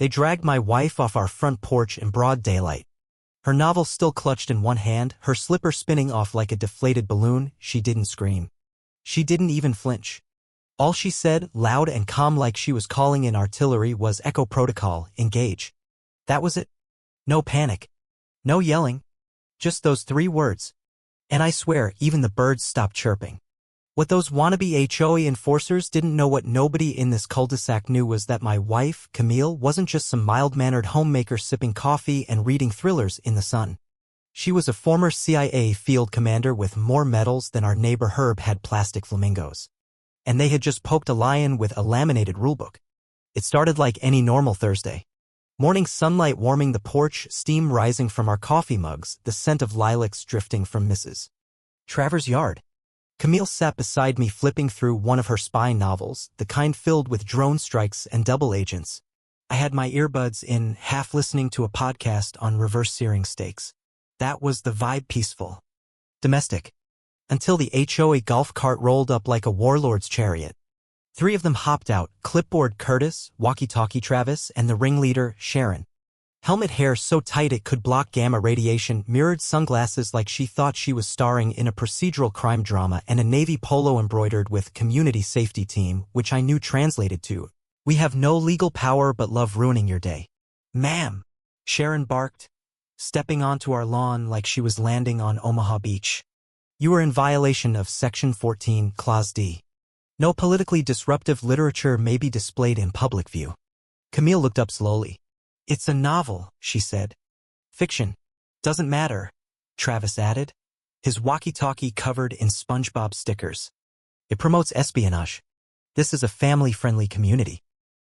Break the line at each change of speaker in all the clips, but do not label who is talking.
They dragged my wife off our front porch in broad daylight. Her novel still clutched in one hand, her slipper spinning off like a deflated balloon. She didn't scream. She didn't even flinch. All she said, loud and calm like she was calling in artillery, was Echo Protocol, engage. That was it. No panic. No yelling. Just those 3 words. And I swear, even the birds stopped chirping. What those wannabe HOA enforcers didn't know, what nobody in this cul-de-sac knew, was that my wife, Camille, wasn't just some mild-mannered homemaker sipping coffee and reading thrillers in the sun. She was a former CIA field commander with more medals than our neighbor Herb had plastic flamingos. And they had just poked a lion with a laminated rulebook. It started like any normal Thursday. Morning sunlight warming the porch, steam rising from our coffee mugs, the scent of lilacs drifting from Mrs. Travers' yard. Camille sat beside me, flipping through one of her spy novels, the kind filled with drone strikes and double agents. I had my earbuds in, half listening to a podcast on reverse searing steaks. That was the vibe, peaceful. Domestic. Until the HOA golf cart rolled up like a warlord's chariot. 3 of them hopped out, clipboard Curtis, walkie-talkie Travis, and the ringleader, Sharon. Helmet hair so tight it could block gamma radiation, mirrored sunglasses like she thought she was starring in a procedural crime drama, and a navy polo embroidered with Community Safety Team, which I knew translated to, "We have no legal power but love ruining your day." "Ma'am," Sharon barked, stepping onto our lawn like she was landing on Omaha Beach. "You are in violation of Section 14, Clause D. No politically disruptive literature may be displayed in public view." Camille looked up slowly. "It's a novel," she said. "Fiction. Doesn't matter," Travis added, his walkie-talkie covered in SpongeBob stickers. "It promotes espionage. This is a family-friendly community."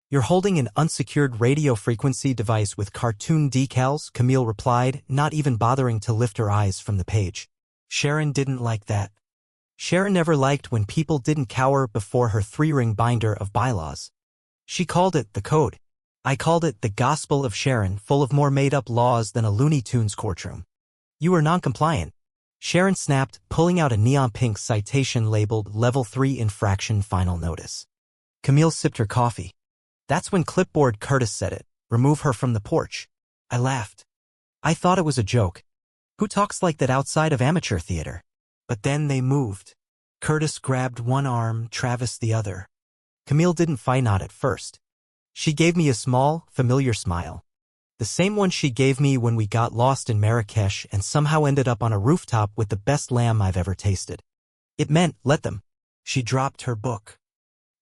"You're holding an unsecured radio frequency device with cartoon decals," Camille replied, not even bothering to lift her eyes from the page. Sharon didn't like that. Sharon never liked when people didn't cower before her 3-ring binder of bylaws. She called it the code. I called it the Gospel of Sharon, full of more made-up laws than a Looney Tunes courtroom. "You are non-compliant," Sharon snapped, pulling out a neon-pink citation labeled Level 3 Infraction Final Notice. Camille sipped her coffee. "That's when clipboard Curtis said it. Remove her from the porch." I laughed. I thought it was a joke. Who talks like that outside of amateur theater? But then they moved. Curtis grabbed one arm, Travis the other. Camille didn't fight, not at first. She gave me a small, familiar smile. The same one she gave me when we got lost in Marrakesh and somehow ended up on a rooftop with the best lamb I've ever tasted. It meant, let them. She dropped her book.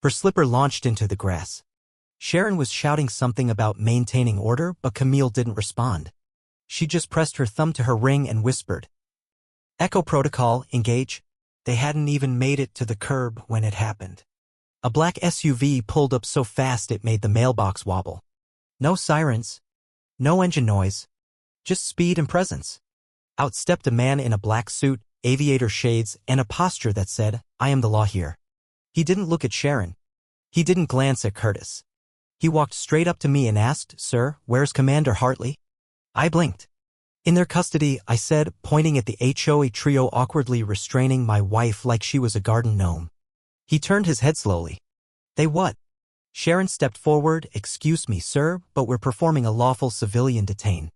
Her slipper launched into the grass. Sharon was shouting something about maintaining order, but Camille didn't respond. She just pressed her thumb to her ring and whispered, "Echo Protocol, engage." They hadn't even made it to the curb when it happened. A black SUV pulled up so fast it made the mailbox wobble. No sirens. No engine noise. Just speed and presence. Out stepped a man in a black suit, aviator shades, and a posture that said, "I am the law here." He didn't look at Sharon. He didn't glance at Curtis. He walked straight up to me and asked, "Sir, where's Commander Hartley?" I blinked. "In their custody," I said, pointing at the HOA trio awkwardly restraining my wife like she was a garden gnome. He turned his head slowly. "They what?" Sharon stepped forward. "Excuse me, sir, but we're performing a lawful civilian detain."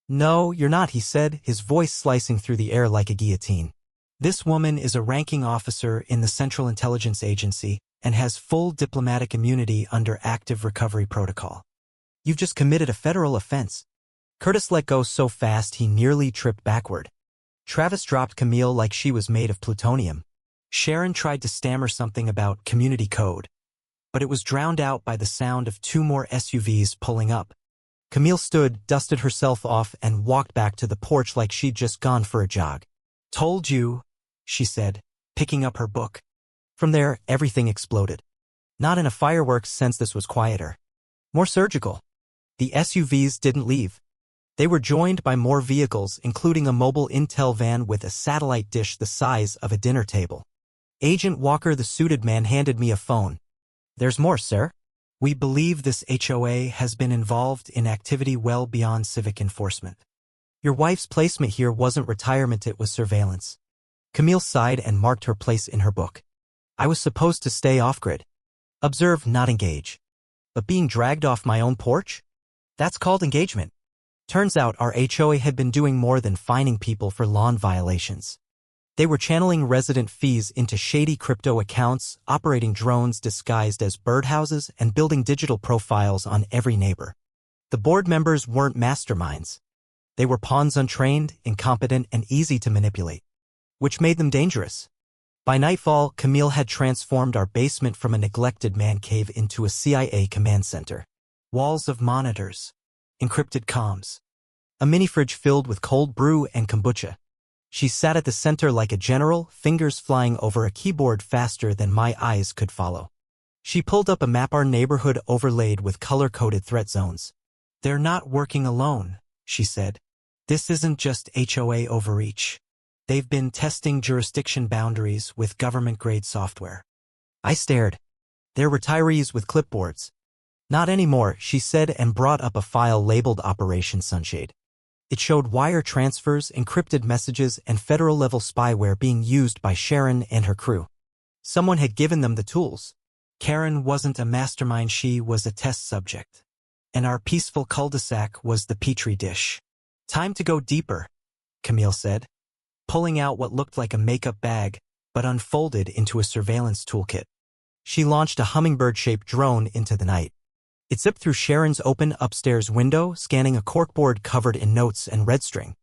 "No, you're not," he said, his voice slicing through the air like a guillotine. "This woman is a ranking officer in the Central Intelligence Agency and has full diplomatic immunity under active recovery protocol. You've just committed a federal offense." Curtis let go so fast he nearly tripped backward. Travis dropped Camille like she was made of plutonium. Sharon tried to stammer something about community code, but it was drowned out by the sound of 2 more SUVs pulling up. Camille stood, dusted herself off, and walked back to the porch like she'd just gone for a jog. "Told you," she said, picking up her book. From there, everything exploded. Not in a fireworks sense, this was quieter. More surgical. The SUVs didn't leave. They were joined by more vehicles, including a mobile intel van with a satellite dish the size of a dinner table. Agent Walker, the suited man, handed me a phone. "There's more, sir. We believe this HOA has been involved in activity well beyond civic enforcement. Your wife's placement here wasn't retirement, it was surveillance." Camille sighed and marked her place in her book. "I was supposed to stay off-grid. Observe, not engage. But being dragged off my own porch? That's called engagement. Turns out our HOA had been doing more than fining people for lawn violations. They were channeling resident fees into shady crypto accounts, operating drones disguised as birdhouses, and building digital profiles on every neighbor. The board members weren't masterminds. They were pawns, untrained, incompetent, and easy to manipulate, which made them dangerous. By nightfall, Camille had transformed our basement from a neglected man cave into a CIA command center. Walls of monitors, encrypted comms, a mini-fridge filled with cold brew and kombucha. She sat at the center like a general, fingers flying over a keyboard faster than my eyes could follow. She pulled up a map, our neighborhood overlaid with color-coded threat zones. "They're not working alone," she said. "This isn't just HOA overreach. They've been testing jurisdiction boundaries with government-grade software." I stared. "They're retirees with clipboards." "Not anymore," she said and brought up a file labeled Operation Sunshade. It showed wire transfers, encrypted messages, and federal-level spyware being used by Sharon and her crew. Someone had given them the tools. Karen wasn't a mastermind, she was a test subject. And our peaceful cul-de-sac was the petri dish. "Time to go deeper," Camille said, pulling out what looked like a makeup bag, but unfolded into a surveillance toolkit. She launched a hummingbird-shaped drone into the night. It zipped through Sharon's open upstairs window, scanning a corkboard covered in notes and red string.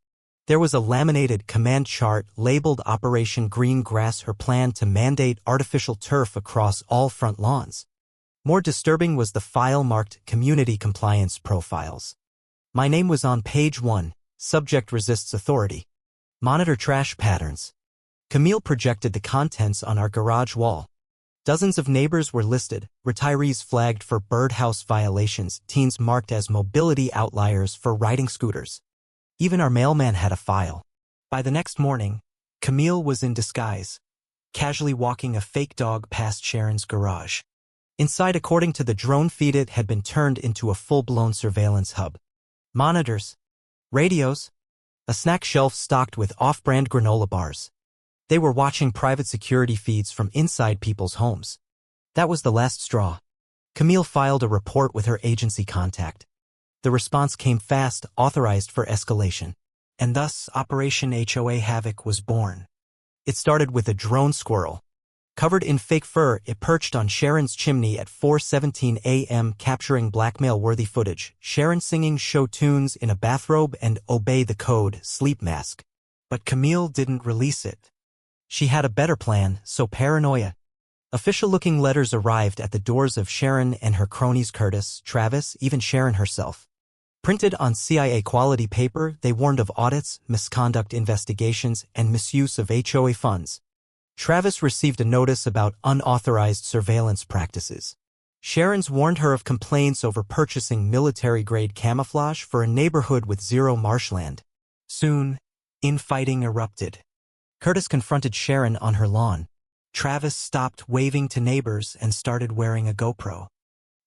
There was a laminated command chart labeled Operation Green Grass, her plan to mandate artificial turf across all front lawns. More disturbing was the file marked Community Compliance Profiles. My name was on page 1, Subject Resists Authority. Monitor trash patterns. Camille projected the contents on our garage wall. Dozens of neighbors were listed, retirees flagged for birdhouse violations, teens marked as mobility outliers for riding scooters. Even our mailman had a file. By the next morning, Camille was in disguise, casually walking a fake dog past Sharon's garage. Inside, according to the drone feed, it had been turned into a full-blown surveillance hub. Monitors, radios, a snack shelf stocked with off-brand granola bars. They were watching private security feeds from inside people's homes. That was the last straw. Camille filed a report with her agency contact. The response came fast, authorized for escalation. And thus, Operation HOA Havoc was born. It started with a drone squirrel. Covered in fake fur, it perched on Sharon's chimney at 4:17 a.m., capturing blackmail-worthy footage. Sharon singing show tunes in a bathrobe and Obey the Code sleep mask. But Camille didn't release it. She had a better plan, so paranoia. Official-looking letters arrived at the doors of Sharon and her cronies, Curtis, Travis, even Sharon herself. Printed on CIA-quality paper, they warned of audits, misconduct investigations, and misuse of HOA funds. Travis received a notice about unauthorized surveillance practices. Sharon's warned her of complaints over purchasing military-grade camouflage for a neighborhood with zero marshland. Soon, infighting erupted. Curtis confronted Sharon on her lawn. Travis stopped waving to neighbors and started wearing a GoPro.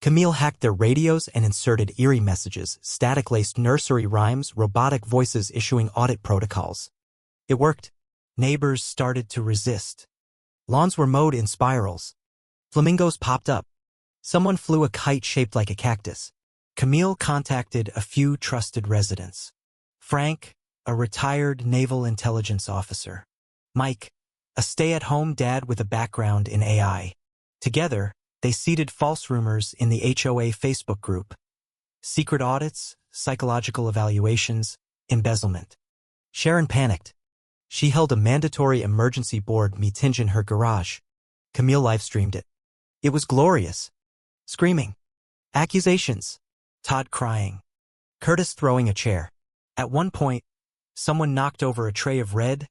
Camille hacked their radios and inserted eerie messages, static-laced nursery rhymes, robotic voices issuing audit protocols. It worked. Neighbors started to resist. Lawns were mowed in spirals. Flamingos popped up. Someone flew a kite shaped like a cactus. Camille contacted a few trusted residents. Frank, a retired naval intelligence officer. Mike, a stay-at-home dad with a background in AI. Together, they seeded false rumors in the HOA Facebook group. Secret audits, psychological evaluations, embezzlement. Sharon panicked. She held a mandatory emergency board meeting in her garage. Camille live-streamed it. It was glorious. Screaming. Accusations. Todd crying. Curtis throwing a chair. At one point, someone knocked over a tray of red,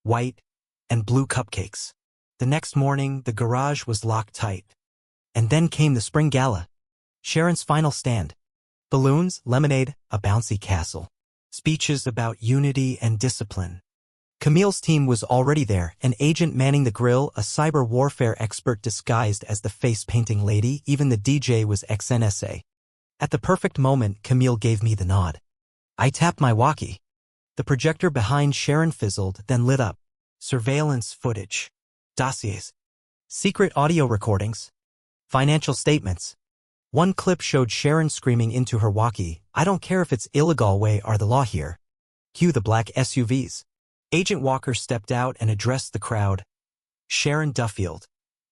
white, and blue cupcakes. The next morning, the garage was locked tight. And then came the spring gala. Sharon's final stand. Balloons, lemonade, a bouncy castle. Speeches about unity and discipline. Camille's team was already there, an agent manning the grill, a cyber warfare expert disguised as the face-painting lady, even the DJ was ex-NSA. At the perfect moment, Camille gave me the nod. I tapped my walkie. The projector behind Sharon fizzled, then lit up. Surveillance footage. Dossiers. Secret audio recordings. Financial statements. One clip showed Sharon screaming into her walkie, "I don't care if it's illegal, way are the law here." Cue the black SUVs. Agent Walker stepped out and addressed the crowd. "Sharon Duffield,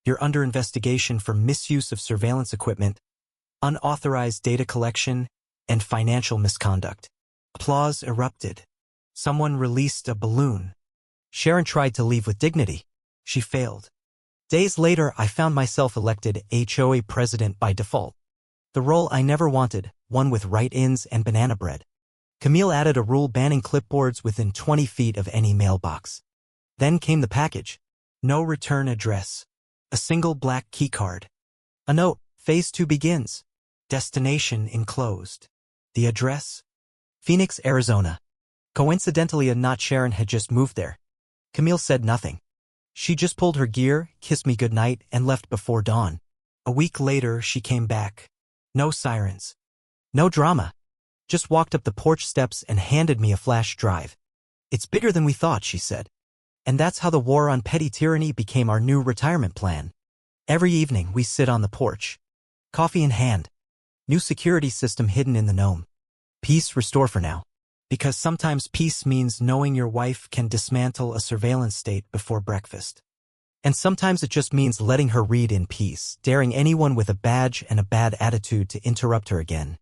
you're under investigation for misuse of surveillance equipment, unauthorized data collection, and financial misconduct." Applause erupted. Someone released a balloon. Sharon tried to leave with dignity. She failed. Days later, I found myself elected HOA president by default. The role I never wanted, one with write-ins and banana bread. Camille added a rule banning clipboards within 20 feet of any mailbox. Then came the package. No return address. A single black keycard. A note, Phase 2 begins. Destination enclosed. The address? Phoenix, Arizona. Coincidentally, not Sharon had just moved there. Camille said nothing. She just pulled her gear, kissed me goodnight, and left before dawn. A week later, she came back. No sirens. No drama. Just walked up the porch steps and handed me a flash drive. "It's bigger than we thought," she said. And that's how the war on petty tyranny became our new retirement plan. Every evening, we sit on the porch. Coffee in hand. New security system hidden in the gnome. Peace restore for now. Because sometimes peace means knowing your wife can dismantle a surveillance state before breakfast. And sometimes it just means letting her read in peace, daring anyone with a badge and a bad attitude to interrupt her again.